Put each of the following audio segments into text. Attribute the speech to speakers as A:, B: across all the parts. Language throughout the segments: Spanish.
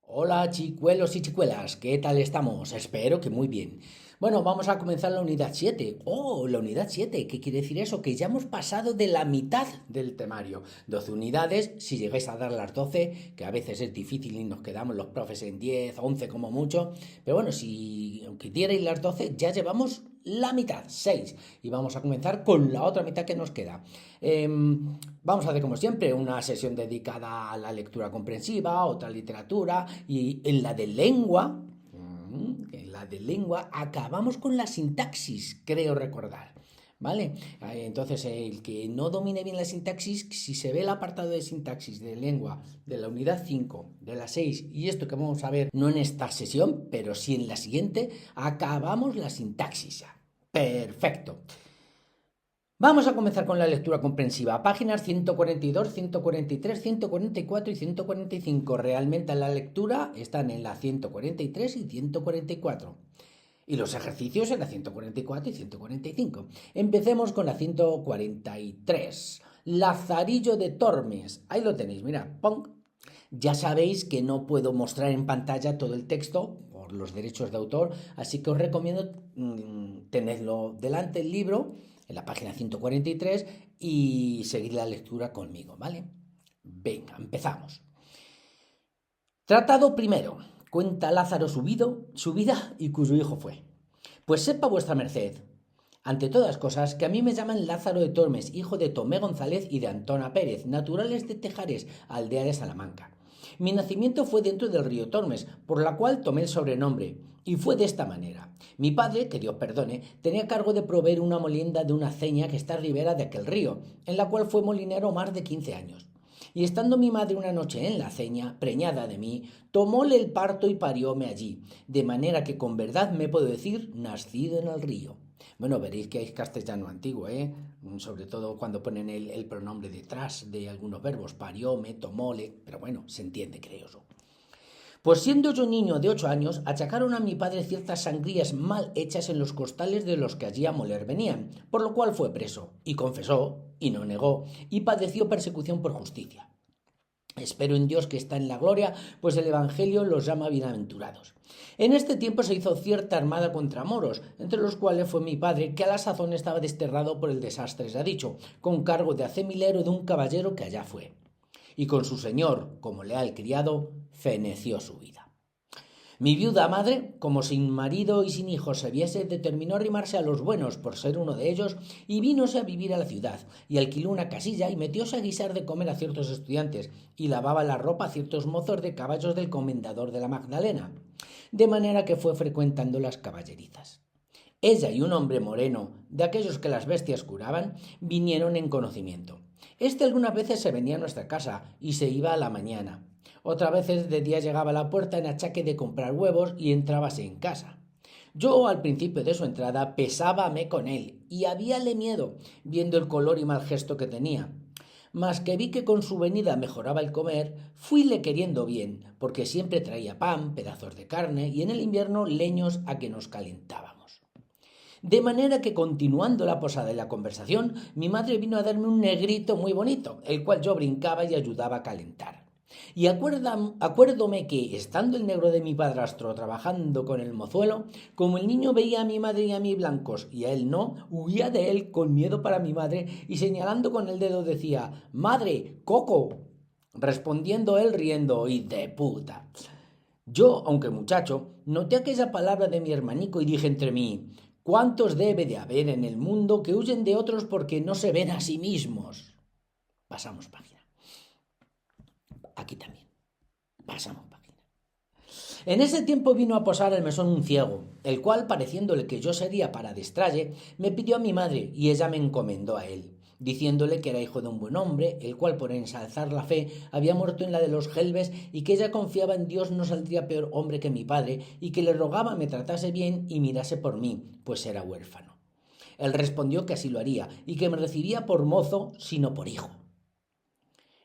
A: Hola chicuelos y chicuelas, ¿qué tal estamos? Espero que muy bien. Bueno, vamos a comenzar la unidad 7. Oh, la unidad 7, ¿qué quiere decir eso? Que ya hemos pasado de la mitad del temario. 12 unidades, si llegáis a dar las 12, que a veces es difícil y nos quedamos los profes en 10, 11 como mucho. Pero bueno, si aunque dierais las 12, ya llevamos la mitad, 6. Y vamos a comenzar con la otra mitad que nos queda. Vamos a hacer como siempre una sesión dedicada a la lectura comprensiva, otra literatura y en la de lengua acabamos con la sintaxis, creo recordar. ¿Vale? Entonces, el que no domine bien la sintaxis, si se ve el apartado de sintaxis de lengua de la unidad 5 de la 6 y esto que vamos a ver no en esta sesión, pero sí en la siguiente, acabamos la sintaxis ya. Perfecto. Vamos a comenzar con la lectura comprensiva. Páginas 142, 143, 144 y 145. Realmente la lectura están en la 143 y 144. Y los ejercicios en la 144 y 145. Empecemos con la 143. Lazarillo de Tormes. Ahí lo tenéis, mira. ¡Pong! Ya sabéis que no puedo mostrar en pantalla todo el texto por los derechos de autor, así que os recomiendo tenerlo delante el libro, en la página 143, y seguir la lectura conmigo, ¿vale? Venga, empezamos. Tratado primero. Cuenta Lázaro su vida y cuyo hijo fue. Pues sepa vuestra merced, ante todas cosas, que a mí me llaman Lázaro de Tormes, hijo de Tomé González y de Antona Pérez, naturales de Tejares, aldea de Salamanca. Mi nacimiento fue dentro del río Tormes, por la cual tomé el sobrenombre, y fue de esta manera. Mi padre, que Dios perdone, tenía cargo de proveer una molienda de una aceña que está a ribera de aquel río, en la cual fue molinero más de 15 años. Y estando mi madre una noche en la aceña, preñada de mí, tomóle el parto y parióme allí, de manera que con verdad me puedo decir nacido en el río. Bueno, veréis que hay castellano antiguo, ¿eh? Sobre todo cuando ponen el pronombre detrás de algunos verbos, parióme, tomóle, pero bueno, se entiende, creo yo. Pues siendo yo niño de 8 años, achacaron a mi padre ciertas sangrías mal hechas en los costales de los que allí a moler venían, por lo cual fue preso, y confesó, y no negó, y padeció persecución por justicia. Espero en Dios que está en la gloria, pues el Evangelio los llama bienaventurados. En este tiempo se hizo cierta armada contra moros, entre los cuales fue mi padre, que a la sazón estaba desterrado por el desastre ya dicho, con cargo de acemilero de un caballero que allá fue. Y con su señor, como leal criado, feneció su vida. Mi viuda madre, como sin marido y sin hijos se viese, determinó arrimarse a los buenos por ser uno de ellos y vínose a vivir a la ciudad y alquiló una casilla y metióse a guisar de comer a ciertos estudiantes y lavaba la ropa a ciertos mozos de caballos del comendador de la Magdalena, de manera que fue frecuentando las caballerizas. Ella y un hombre moreno, de aquellos que las bestias curaban, vinieron en conocimiento. Este algunas veces se venía a nuestra casa y se iba a la mañana. Otras veces de día llegaba a la puerta en achaque de comprar huevos y entrábase en casa. Yo al principio de su entrada pesábame con él y habíale miedo, viendo el color y mal gesto que tenía. Mas que vi que con su venida mejoraba el comer, fuile queriendo bien, porque siempre traía pan, pedazos de carne y en el invierno leños a que nos calentábamos. De manera que continuando la posada y la conversación, mi madre vino a darme un negrito muy bonito, el cual yo brincaba y ayudaba a calentar. Y acuérdome que, estando el negro de mi padrastro trabajando con el mozuelo, como el niño veía a mi madre y a mí blancos y a él no, huía de él con miedo para mi madre y señalando con el dedo decía: «¡Madre, Coco!». Respondiendo él riendo: «¡Y de puta!». Yo, aunque muchacho, noté aquella palabra de mi hermanico y dije entre mí: «¿Cuántos debe de haber en el mundo que huyen de otros porque no se ven a sí mismos?». Pasamos página. Aquí también. Pasamos página. En ese tiempo vino a posar al mesón un ciego, el cual, pareciéndole que yo sería para adestralle, me pidió a mi madre y ella me encomendó a él, diciéndole que era hijo de un buen hombre, el cual por ensalzar la fe había muerto en la de los Gelbes y que ella confiaba en Dios no saldría peor hombre que mi padre y que le rogaba me tratase bien y mirase por mí, pues era huérfano. Él respondió que así lo haría y que me recibía por mozo, sino por hijo.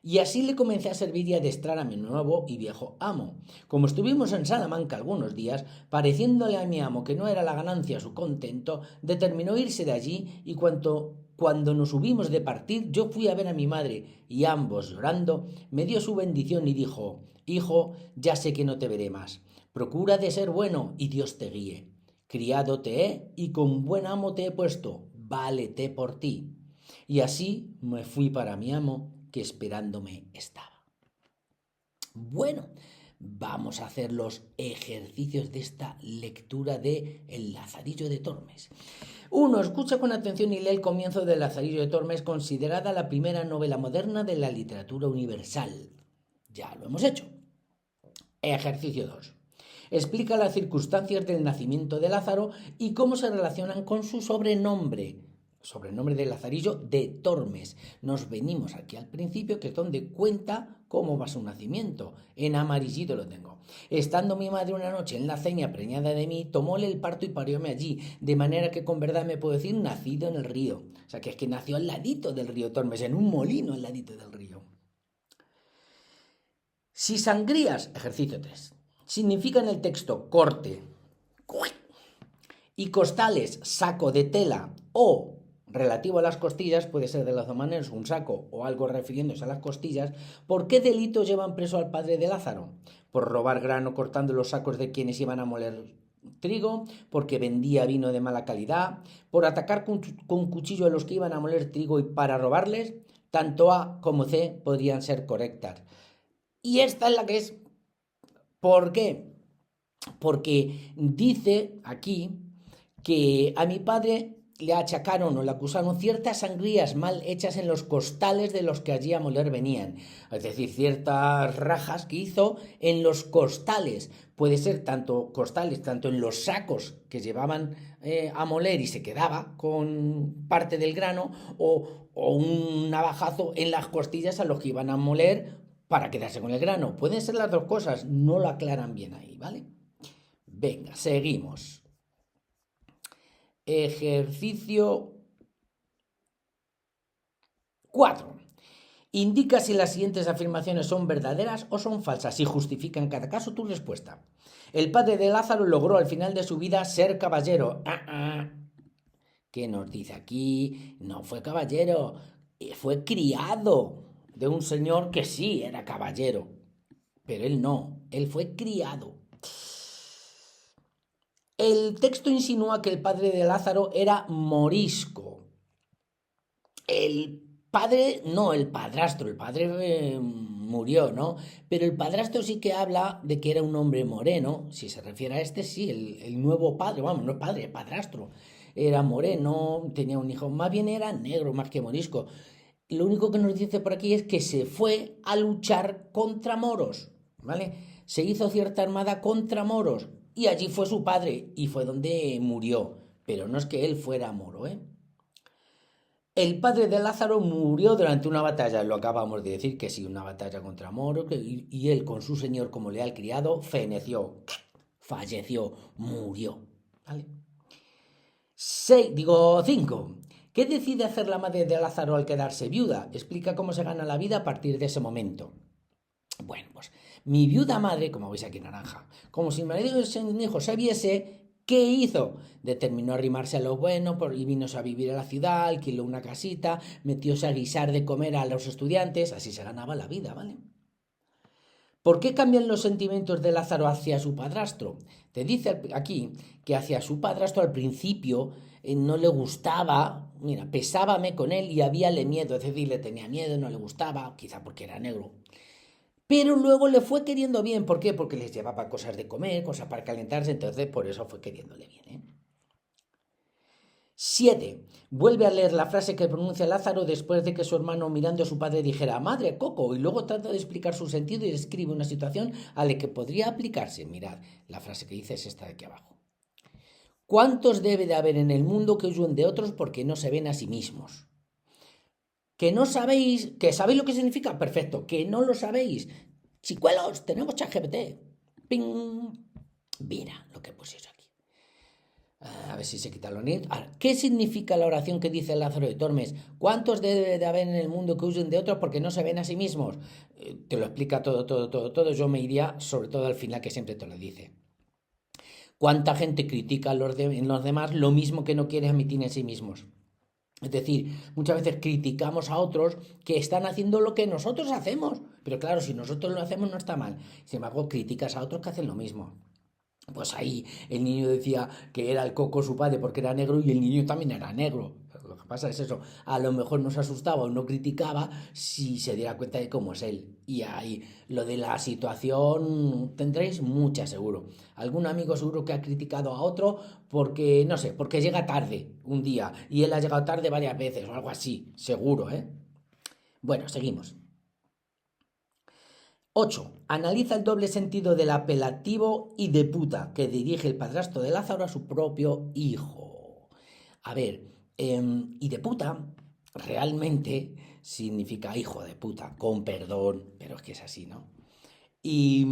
A: Y así le comencé a servir y a adestrar a mi nuevo y viejo amo. Como estuvimos en Salamanca algunos días, pareciéndole a mi amo que no era la ganancia su contento, determinó irse de allí y cuando nos hubimos de partir, yo fui a ver a mi madre y ambos, llorando, me dio su bendición y dijo: Hijo, ya sé que no te veré más. Procura de ser bueno y Dios te guíe. Criado te he y con buen amo te he puesto. Válete por ti. Y así me fui para mi amo, que esperándome estaba. Bueno, vamos a hacer los ejercicios de esta lectura de El Lazarillo de Tormes. 1. Escucha con atención y lee el comienzo del Lazarillo de Tormes, considerada la primera novela moderna de la literatura universal. Ya lo hemos hecho. Ejercicio 2. Explica las circunstancias del nacimiento de Lázaro y cómo se relacionan con su sobrenombre de Lazarillo de Tormes. Nos venimos aquí al principio, que es donde cuenta cómo va su nacimiento. En amarillito lo tengo. Estando mi madre una noche en la aceña preñada de mí, tomóle el parto y parióme allí, de manera que con verdad me puedo decir nacido en el río. O sea, que es que nació al ladito del río Tormes, en un molino al ladito del río. Si sangrías, ejercicio 3, significa en el texto corte, y costales, saco de tela o relativo a las costillas, puede ser de las dos maneras, un saco o algo refiriéndose a las costillas, ¿por qué delito llevan preso al padre de Lázaro? Por robar grano cortando los sacos de quienes iban a moler trigo, porque vendía vino de mala calidad, por atacar con cuchillo a los que iban a moler trigo y para robarles. Tanto A como C podrían ser correctas. Y esta es la que es. ¿Por qué? Porque dice aquí que a mi padre le achacaron o le acusaron ciertas sangrías mal hechas en los costales de los que allí a moler venían. Es decir, ciertas rajas que hizo en los costales. Puede ser tanto costales, tanto en los sacos que llevaban a moler y se quedaba con parte del grano, o un navajazo en las costillas a los que iban a moler para quedarse con el grano. Pueden ser las dos cosas, no lo aclaran bien ahí, ¿vale? Venga, seguimos. Ejercicio 4. Indica si las siguientes afirmaciones son verdaderas o son falsas y justifica en cada caso tu respuesta. El padre de Lázaro logró al final de su vida ser caballero. ¿Qué nos dice aquí? No fue caballero, fue criado de un señor que sí era caballero, pero él no, él fue criado. El texto insinúa que el padre de Lázaro era morisco. El padre, no, el padrastro, el padre murió, ¿no? Pero el padrastro sí que habla de que era un hombre moreno, si se refiere a este, sí, el nuevo padre, vamos, no es padre, padrastro. Era moreno, tenía un hijo, más bien era negro, más que morisco. Lo único que nos dice por aquí es que se fue a luchar contra moros, ¿vale? Se hizo cierta armada contra moros y allí fue su padre y fue donde murió, pero no es que él fuera moro, ¿eh? El padre de Lázaro murió durante una batalla, lo acabamos de decir, que sí, una batalla contra moros, y él con su señor como leal criado feneció, falleció, murió, ¿vale? 5. ¿Qué decide hacer la madre de Lázaro al quedarse viuda? Explica cómo se gana la vida a partir de ese momento. Bueno, pues mi viuda madre, como veis aquí en naranja, como si mi marido y el hijo se viese, ¿qué hizo? Determinó arrimarse a lo bueno y vino a vivir a la ciudad, alquiló una casita, metióse a guisar de comer a los estudiantes, así se ganaba la vida, ¿vale? ¿Por qué cambian los sentimientos de Lázaro hacia su padrastro? Te dice aquí que hacia su padrastro al principio no le gustaba, mira, pesábame con él y habíale miedo, es decir, le tenía miedo, no le gustaba, quizá porque era negro. Pero luego le fue queriendo bien, ¿por qué? Porque les llevaba cosas de comer, cosas para calentarse, entonces por eso fue queriéndole bien, ¿eh? 7. Vuelve a leer la frase que pronuncia Lázaro después de que su hermano mirando a su padre dijera «Madre, Coco», y luego trata de explicar su sentido y describe una situación a la que podría aplicarse. Mirad, la frase que dice es esta de aquí abajo. ¿Cuántos debe de haber en el mundo que huyen de otros porque no se ven a sí mismos? ¿Que no sabéis? ¿Que sabéis lo que significa? Perfecto. ¿Que no lo sabéis? Chicuelos, tenemos ChatGPT. ¡Ping! Mira lo que puse aquí. A ver si se quita los niños. ¿Qué significa la oración que dice Lázaro de Tormes? ¿Cuántos debe de haber en el mundo que huyen de otros porque no se ven a sí mismos? Te lo explica todo. Yo me iría sobre todo al final, que siempre te lo dice. ¿Cuánta gente critica en los demás lo mismo que no quiere admitir en sí mismos? Es decir, muchas veces criticamos a otros que están haciendo lo que nosotros hacemos. Pero claro, si nosotros lo hacemos no está mal. Sin embargo, criticas a otros que hacen lo mismo. Pues ahí el niño decía que era el coco su padre porque era negro y el niño también era negro. Lo que pasa es eso, a lo mejor no se asustaba o no criticaba si se diera cuenta de cómo es él. Y ahí lo de la situación tendréis mucha seguro. Algún amigo seguro que ha criticado a otro porque, no sé, porque llega tarde un día y él ha llegado tarde varias veces o algo así, seguro, ¿eh? Bueno, seguimos. 8. Analiza el doble sentido del apelativo y de puta que dirige el padrastro de Lázaro a su propio hijo. A ver, y de puta realmente significa hijo de puta, con perdón, pero es que es así, ¿no? Y,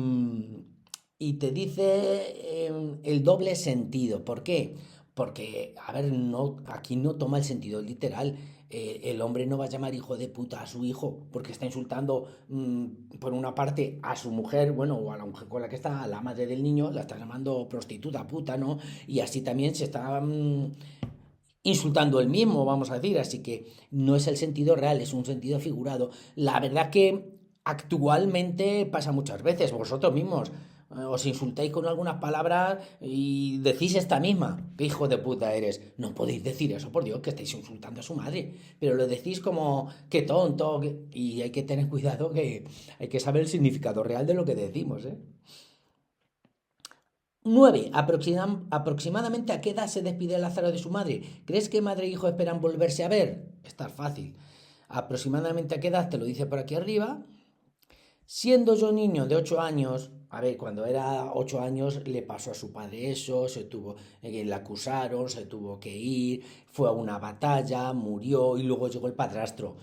A: y te dice el doble sentido. ¿Por qué? Porque, a ver, no, aquí no toma el sentido literal. El hombre no va a llamar hijo de puta a su hijo porque está insultando por una parte a su mujer, bueno, o a la mujer con la que está, a la madre del niño, la está llamando prostituta, puta, ¿no? Y así también se está insultando él mismo, vamos a decir. Así que no es el sentido real, es un sentido figurado. La verdad que actualmente pasa muchas veces, vosotros mismos os insultáis con algunas palabras y decís esta misma, qué hijo de puta eres. No podéis decir eso, por Dios, que estáis insultando a su madre, pero lo decís como qué tonto, y hay que tener cuidado, que hay que saber el significado real de lo que decimos, ¿eh? 9. Aproximadamente a qué edad se despide Lázaro de su madre. ¿Crees que madre e hijo esperan volverse a ver? Está fácil. Aproximadamente a qué edad te lo dice por aquí arriba. Siendo yo niño de 8 años, a ver, cuando era 8 años le pasó a su padre eso, le acusaron, se tuvo que ir, fue a una batalla, murió y luego llegó el padrastro.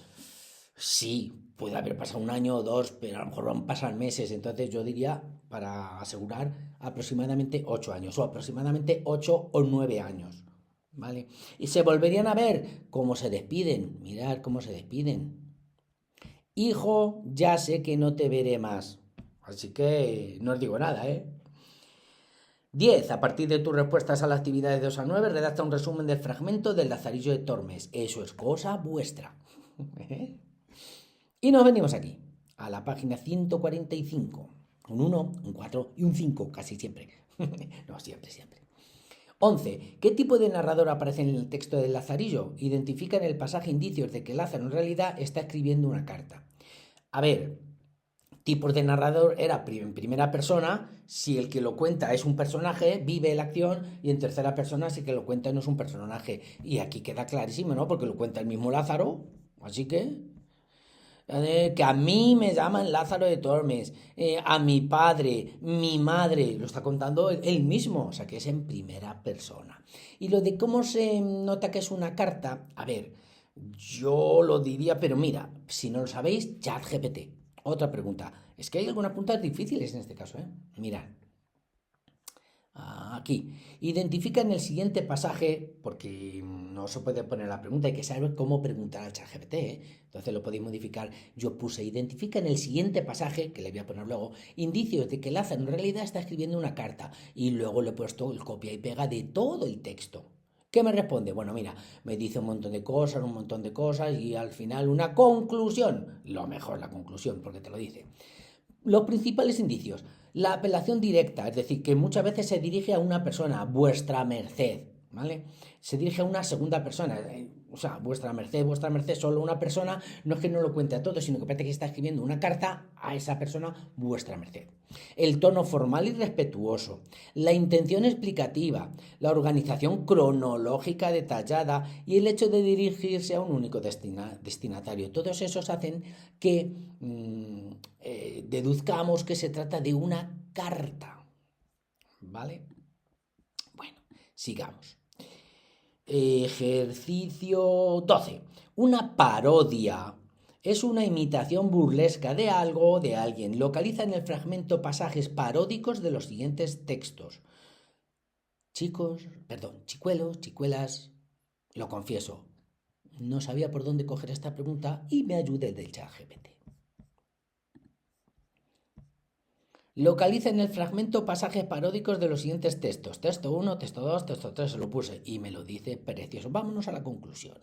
A: Sí, puede haber pasado un año o dos, pero a lo mejor van a pasar meses. Entonces yo diría, para asegurar, aproximadamente 8 años, o aproximadamente 8 o 9 años. ¿Vale? Y se volverían a ver cómo se despiden. Mirad cómo se despiden. Hijo, ya sé que no te veré más. Así que no os digo nada, ¿eh? 10. A partir de tus respuestas a las actividades de 2 a 9, redacta un resumen del fragmento del Lazarillo de Tormes. Eso es cosa vuestra. Y nos venimos aquí, a la página 145. Un 1, un 4 y un 5, casi siempre. No, siempre, siempre. 11. ¿Qué tipo de narrador aparece en el texto del Lazarillo? Identifica en el pasaje indicios de que Lázaro en realidad está escribiendo una carta. A ver, tipos de narrador era en primera persona, si el que lo cuenta es un personaje, vive la acción, y en tercera persona si el que lo cuenta no es un personaje. Y aquí queda clarísimo, ¿no? Porque lo cuenta el mismo Lázaro, así que a mí me llaman Lázaro de Tormes, a mi padre, mi madre, lo está contando él mismo, o sea que es en primera persona. Y lo de cómo se nota que es una carta, a ver, yo lo diría, pero mira, si no lo sabéis, ChatGPT. Otra pregunta, es que hay algunas preguntas difíciles en este caso, ¿eh? Mirad. Aquí. Identifica en el siguiente pasaje, porque no se puede poner la pregunta, hay que saber cómo preguntar al ChatGPT, ¿eh? Entonces lo podéis modificar. Yo puse, identifica en el siguiente pasaje, que le voy a poner luego, indicios de que Lázaro en realidad está escribiendo una carta. Y luego le he puesto el copia y pega de todo el texto. ¿Qué me responde? Bueno, mira, me dice un montón de cosas y al final una conclusión. Lo mejor la conclusión, porque te lo dice. Los principales indicios. La apelación directa, es decir, que muchas veces se dirige a una persona, vuestra merced, ¿vale? Se dirige a una segunda persona, o sea, vuestra merced, solo una persona, no es que no lo cuente a todos, sino que parece que está escribiendo una carta a esa persona, vuestra merced. El tono formal y respetuoso, la intención explicativa, la organización cronológica detallada y el hecho de dirigirse a un único destinatario. Todos esos hacen que deduzcamos que se trata de una carta. ¿Vale? Bueno, sigamos. Ejercicio 12. Una parodia es una imitación burlesca de algo o de alguien. Localiza en el fragmento pasajes paródicos de los siguientes textos. Chicuelos, chicuelas, lo confieso, no sabía por dónde coger esta pregunta y me ayudé del ChatGPT. Localiza en el fragmento pasajes paródicos de los siguientes textos. Texto 1, texto 2, texto 3, se lo puse y me lo dice precioso. Vámonos a la conclusión.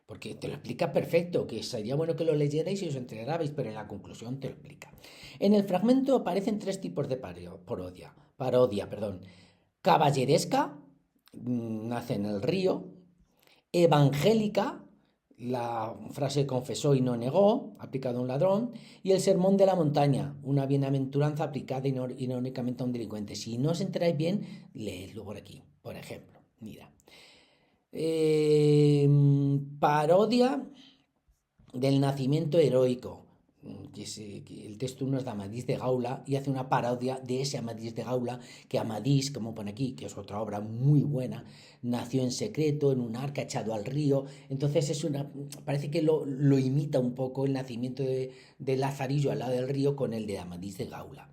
A: porque te lo explica perfecto, que sería bueno que lo leyerais y os enterarais, pero en la conclusión te lo explica. En el fragmento aparecen tres tipos de parodia. Caballeresca, nace en el río; evangélica, la frase confesó y no negó, aplicado a un ladrón; y el sermón de la montaña, una bienaventuranza aplicada irónicamente a un delincuente. Si no os enteráis bien, leedlo por aquí, por ejemplo. Mira. Parodia del nacimiento heroico. Que el texto uno es de Amadís de Gaula y hace una parodia de ese Amadís de Gaula, que Amadís, como pone aquí, que es otra obra muy buena, nació en secreto en un arca echado al río. Entonces parece que lo imita un poco el nacimiento de Lazarillo al lado del río con el de Amadís de Gaula.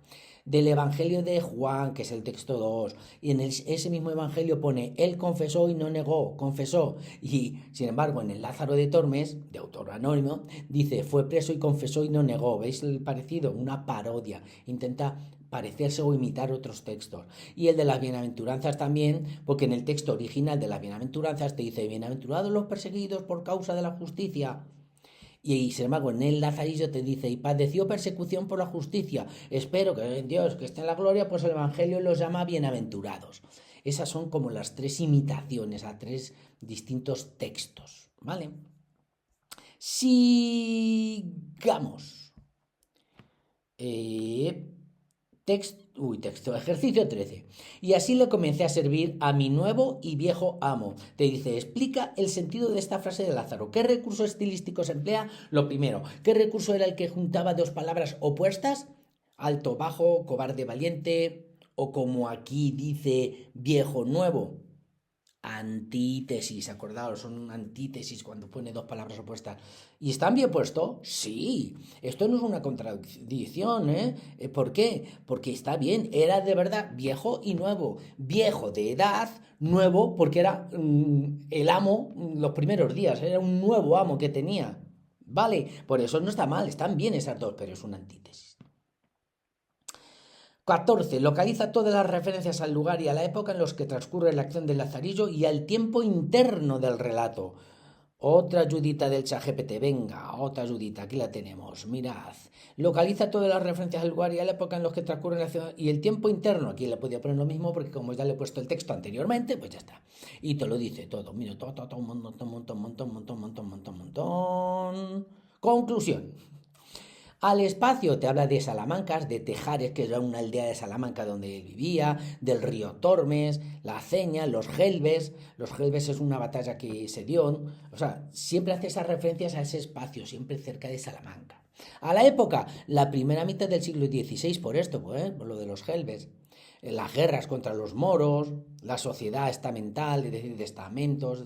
A: Del Evangelio de Juan, que es el texto 2, y en ese mismo Evangelio pone: él confesó y no negó, confesó. Y sin embargo, en el Lázaro de Tormes, de autor anónimo, dice: fue preso y confesó y no negó. ¿Veis el parecido? Una parodia. Intenta parecerse o imitar otros textos. Y el de las bienaventuranzas también, porque en el texto original de las bienaventuranzas te dice: bienaventurados los perseguidos por causa de la justicia. Y sin embargo, en el Lazarillo te dice: y padeció persecución por la justicia. Espero que Dios, que esté en la gloria, pues el Evangelio los llama bienaventurados. Esas son como las tres imitaciones a tres distintos textos, ¿vale? Sigamos. Ejercicio 13. Y así le comencé a servir a mi nuevo y viejo amo. Te dice: explica el sentido de esta frase de Lázaro. ¿Qué recurso estilístico se emplea? Lo primero, ¿qué recurso era el que juntaba dos palabras opuestas? Alto, bajo, cobarde, valiente, o como aquí dice, viejo, nuevo. Antítesis, acordaos, son antítesis cuando pone dos palabras opuestas. ¿Y están bien puestos? Sí, esto no es una contradicción, ¿eh? ¿Por qué? Porque está bien, era de verdad viejo y nuevo. Viejo de edad, nuevo porque era el amo los primeros días, era un nuevo amo que tenía. Vale, por eso no está mal, están bien esas dos, pero es una antítesis. 14. Localiza todas las referencias al lugar y a la época en los que transcurre la acción del Lazarillo y al tiempo interno del relato. Otra ayudita del ChatGPT, venga, otra ayudita, aquí la tenemos, mirad. Localiza todas las referencias al lugar y a la época en los que transcurre la acción y el tiempo interno. Aquí le podía poner lo mismo porque como ya le he puesto el texto anteriormente, pues ya está. Y te lo dice todo, mira, todo, un montón. Conclusión. Al espacio te habla de Salamancas, de Tejares, que era una aldea de Salamanca donde él vivía, del río Tormes, la Aceña, los Gelbes. Los Gelbes es una batalla que se dio. O sea, siempre hace esas referencias a ese espacio, siempre cerca de Salamanca. A la época, la primera mitad del siglo XVI, por esto, por lo de los Gelbes. Las guerras contra los moros, la sociedad estamental, es decir, de estamentos,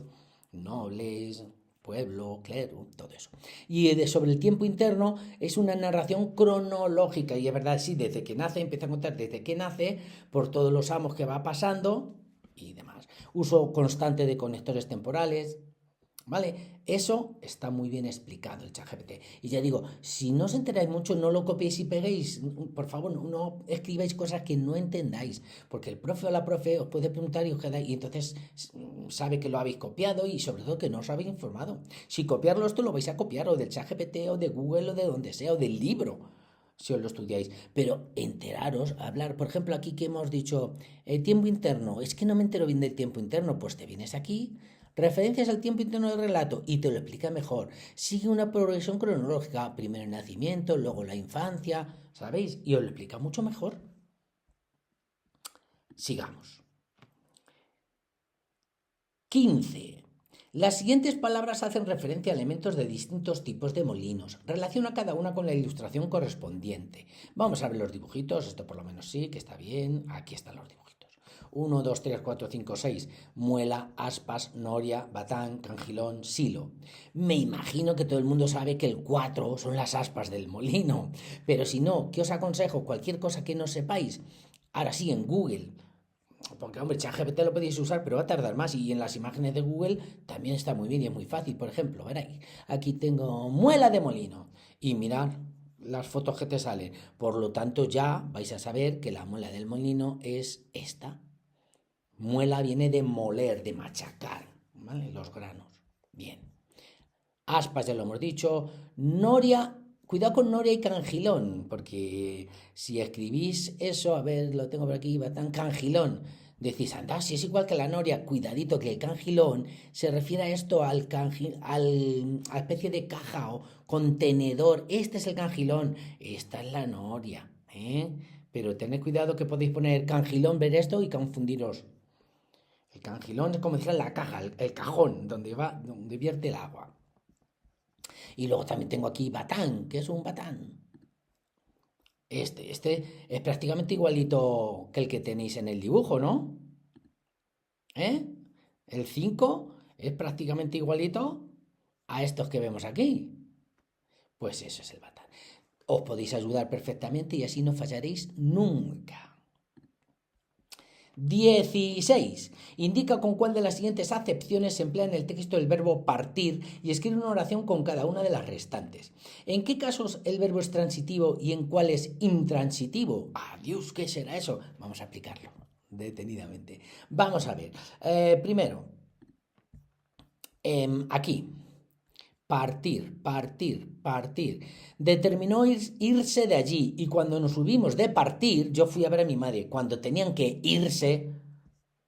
A: nobles, pueblo, clero, todo eso. Y sobre el tiempo interno es una narración cronológica, y es verdad, sí, desde que nace, empieza a contar desde que nace, por todos los amos que va pasando y demás. Uso constante de conectores temporales, ¿vale? Eso está muy bien explicado el ChatGPT. Y ya digo, si no os enteráis mucho, no lo copiéis y peguéis. Por favor, no escribáis cosas que no entendáis, porque el profe o la profe os puede preguntar y os quedáis, y entonces sabe que lo habéis copiado y sobre todo que no os habéis informado. Si copiarlo esto lo vais a copiar o del ChatGPT o de Google o de donde sea, o del libro, si os lo estudiáis. Pero enteraros, hablar, por ejemplo, aquí que hemos dicho, el tiempo interno, es que no me entero bien del tiempo interno, pues te vienes aquí, referencias al tiempo interno del relato y te lo explica mejor. Sigue una progresión cronológica, primero el nacimiento, luego la infancia, ¿sabéis? Y os lo explica mucho mejor. Sigamos. 15. Las siguientes palabras hacen referencia a elementos de distintos tipos de molinos. Relaciona cada una con la ilustración correspondiente. Vamos a ver los dibujitos, esto por lo menos sí, que está bien. Aquí están los dibujitos. 1, 2, 3, 4, 5, 6. Muela, aspas, noria, batán, cangilón, silo. Me imagino que todo el mundo sabe que el 4 son las aspas del molino. Pero si no, ¿qué os aconsejo? Cualquier cosa que no sepáis, ahora sí, en Google. Porque, hombre, ChatGPT lo podéis usar, pero va a tardar más. Y en las imágenes de Google también está muy bien y es muy fácil. Por ejemplo, veréis, aquí tengo muela de molino. Y mirad las fotos que te salen. Por lo tanto, ya vais a saber que la muela del molino es esta. Muela viene de moler, de machacar, ¿vale? Los granos. Bien. Aspas ya lo hemos dicho. Noria, cuidado con Noria y Cangilón, porque si escribís eso, a ver, lo tengo por aquí, Batán, Cangilón. Decís, anda, si es igual que la Noria, cuidadito que el Cangilón se refiere a esto, a especie de caja o contenedor. Este es el Cangilón, esta es la Noria, ¿eh? Pero tened cuidado que podéis poner Cangilón, ver esto y confundiros. El Cangilón es como decir la caja, el cajón, donde va, donde vierte el agua. Y luego también tengo aquí batán, que es un batán. Este es prácticamente igualito que el que tenéis en el dibujo, ¿no? ¿Eh? El 5 es prácticamente igualito a estos que vemos aquí. Pues eso es el batán. Os podéis ayudar perfectamente y así no fallaréis nunca. 16. Indica con cuál de las siguientes acepciones se emplea en el texto el verbo partir y escribe una oración con cada una de las restantes. ¿En qué casos el verbo es transitivo y en cuáles intransitivo? Adiós, ¿qué será eso? Vamos a aplicarlo detenidamente. Vamos a ver. Primero, aquí. Partir, partir, partir. Determinó irse de allí y cuando nos subimos de partir, yo fui a ver a mi madre. Cuando tenían que irse,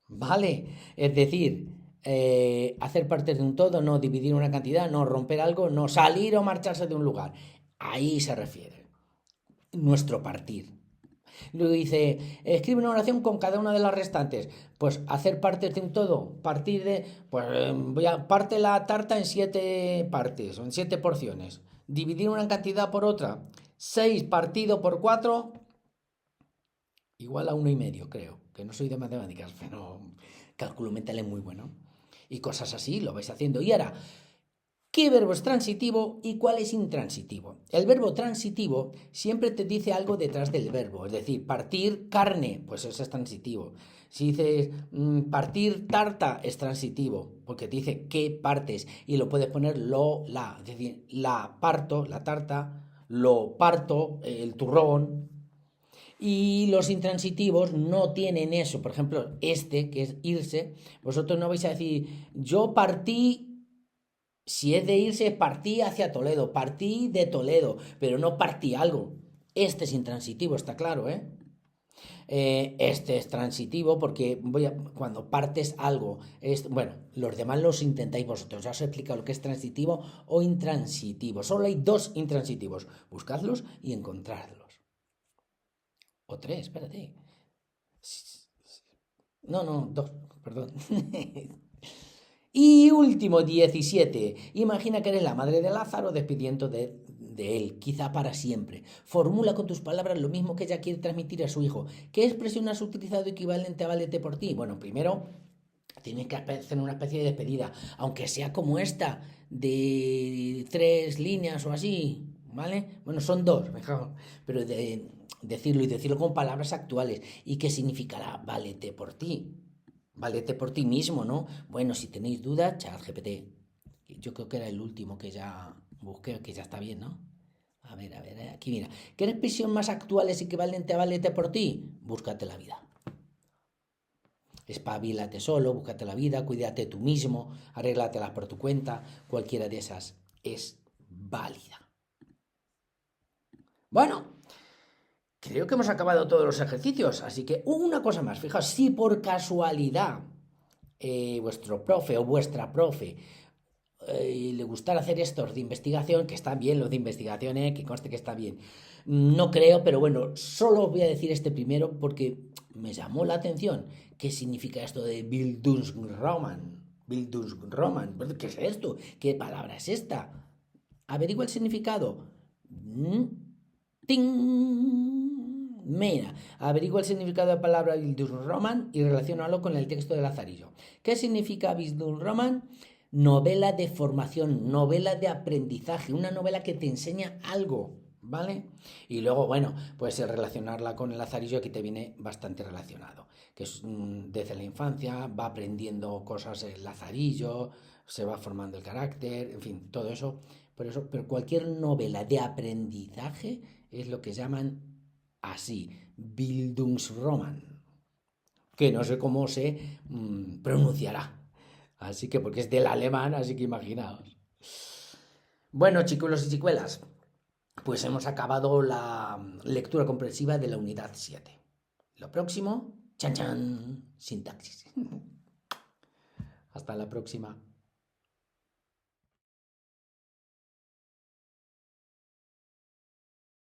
A: ¿vale? Es decir, hacer parte de un todo, no dividir una cantidad, no romper algo, no salir o marcharse de un lugar. Ahí se refiere nuestro partir. Luego dice, escribe una oración con cada una de las restantes. Pues hacer partes de un todo, partir de, pues parte la tarta en 7 partes, o en 7 porciones. Dividir una cantidad por otra. 6 partido por 4 igual a 1,5, creo. Que no soy de matemáticas, pero cálculo mental es muy bueno. Y cosas así, lo vais haciendo. Y ahora, ¿qué verbo es transitivo y cuál es intransitivo? El verbo transitivo siempre te dice algo detrás del verbo, es decir, partir carne, pues eso es transitivo. Si dices partir tarta, es transitivo, porque te dice qué partes y lo puedes poner la, es decir, la parto, la tarta, lo parto, el turrón. Y los intransitivos no tienen eso. Por ejemplo, este, que es irse, vosotros no vais a decir, yo partí. Si es de irse, partí hacia Toledo, partí de Toledo, pero no partí algo. Este es intransitivo, está claro, ¿eh? Este es transitivo porque cuando partes algo, bueno, los demás los intentáis vosotros. Ya os he explicado lo que es transitivo o intransitivo. Solo hay 2 intransitivos. Buscadlos y encontradlos. O 3, espérate. No, no, 2, perdón. Y último, 17. Imagina que eres la madre de Lázaro despidiendo de él, quizá para siempre. Formula con tus palabras lo mismo que ella quiere transmitir a su hijo. ¿Qué expresión has utilizado equivalente a válete por ti? Bueno, primero tienes que hacer una especie de despedida, aunque sea como esta, de 3 líneas o así, ¿vale? Bueno, son 2, mejor, pero decirlo con palabras actuales. ¿Y qué significará válete por ti? Válete por ti mismo, ¿no? Bueno, si tenéis dudas, ChatGPT. Yo creo que era el último que ya busqué, que ya está bien, ¿no? A ver, aquí mira. ¿Qué expresión más actual es equivalente a válete por ti? Búscate la vida. Espabilate solo, búscate la vida, cuídate tú mismo, arréglatelas por tu cuenta. Cualquiera de esas es válida. Bueno, creo que hemos acabado todos los ejercicios, así que una cosa más. Fijaos, si por casualidad vuestro profe o vuestra profe le gustara hacer estos de investigación, que están bien los de investigación, que conste que está bien. No creo, pero bueno, solo os voy a decir este primero porque me llamó la atención. ¿Qué significa esto de Bildungsroman? Bildungsroman, ¿qué es esto? ¿Qué palabra es esta? Averigua el significado. ¡Ting! Mira, averigua el significado de la palabra Bildungsroman y relaciónalo con el texto de Lazarillo. ¿Qué significa Bildungsroman? Novela de formación, novela de aprendizaje, una novela que te enseña algo, ¿vale? Y luego, bueno, pues relacionarla con el Lazarillo aquí te viene bastante relacionado, que es desde la infancia, va aprendiendo cosas el Lazarillo, se va formando el carácter, en fin, todo eso. Por eso, pero cualquier novela de aprendizaje es lo que llaman así, Bildungsroman, que no sé cómo se pronunciará. Así que, porque es del alemán, así que imaginaos. Bueno, chicuelos y chicuelas, pues hemos acabado la lectura comprensiva de la unidad 7. Lo próximo, chan chan, sintaxis. Hasta la próxima.